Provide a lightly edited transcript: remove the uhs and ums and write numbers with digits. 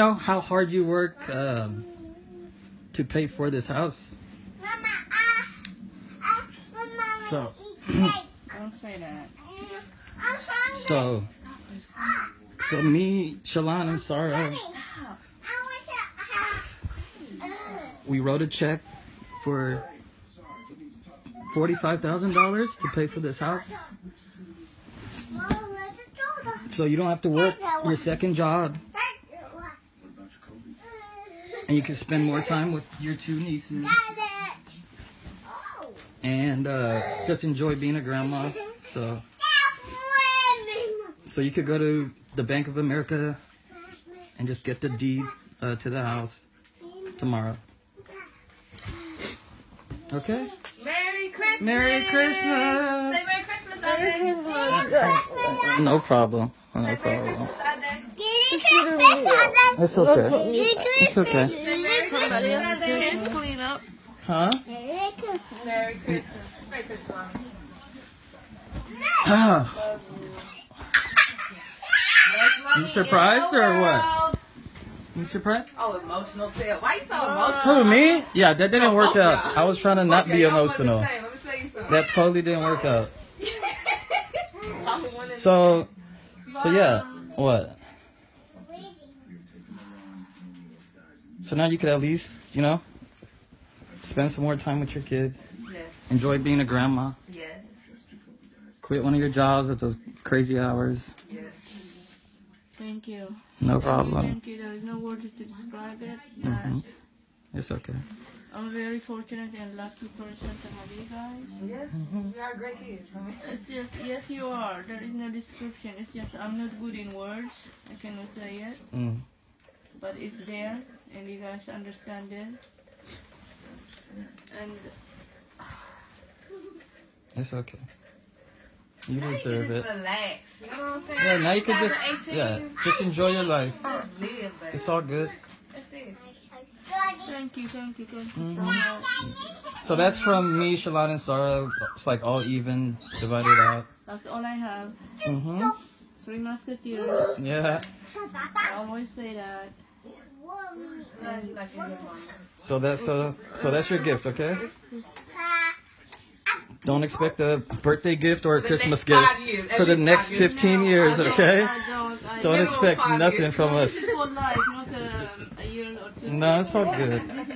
know how hard you work to pay for this house? So, Don't say that. so me, Shalon, and Sarah, we wrote a check for $45,000 to pay for this house. So you don't have to work your second job. And you can spend more time with your two nieces. And just enjoy being a grandma. So you could go to the Bank of America and just get the deed to the house tomorrow. Okay? Merry Christmas! Merry Christmas! Say Merry Christmas, Ade. No problem. No Merry problem. Christmas, Ade. It's okay. It's okay. Say Merry Somebody else Christmas, is clean up. Huh? Merry Christmas. Merry Christmas, You surprised or what? You surprised? Oh, emotional self. Why you so emotional? Who, me? Yeah, that didn't work out. I was trying to not be emotional. Let me tell you something. That totally didn't work out. So yeah, what? So now you could at least, spend some more time with your kids. Yes. Enjoy being a grandma. Yes. Quit one of your jobs at those crazy hours. Yes. Thank you. No problem. Thank you. There is no words to describe it. It's okay. I'm a very fortunate and lucky person to have you guys. Yes. You are great kids. It's just, yes, you are. There is no description. It's just, I'm not good in words. I cannot say it. But it's there, and you guys understand it. And It's okay. You Now deserve you can it. just relax. You know what I'm saying? Yeah, now you can just 2018, just enjoy your life. Just live, baby. It's all good. That's it. thank you so much. So that's from me, Shalon, and Sarah. It's like all even, divided out. That's all I have. 3 musketeers. Yeah. I always say that. So that's your gift, okay? Don't expect a birthday gift or a Christmas gift for the next 15 years, okay? Don't expect nothing from us. This is for life, not a year or two. No, it's all good. This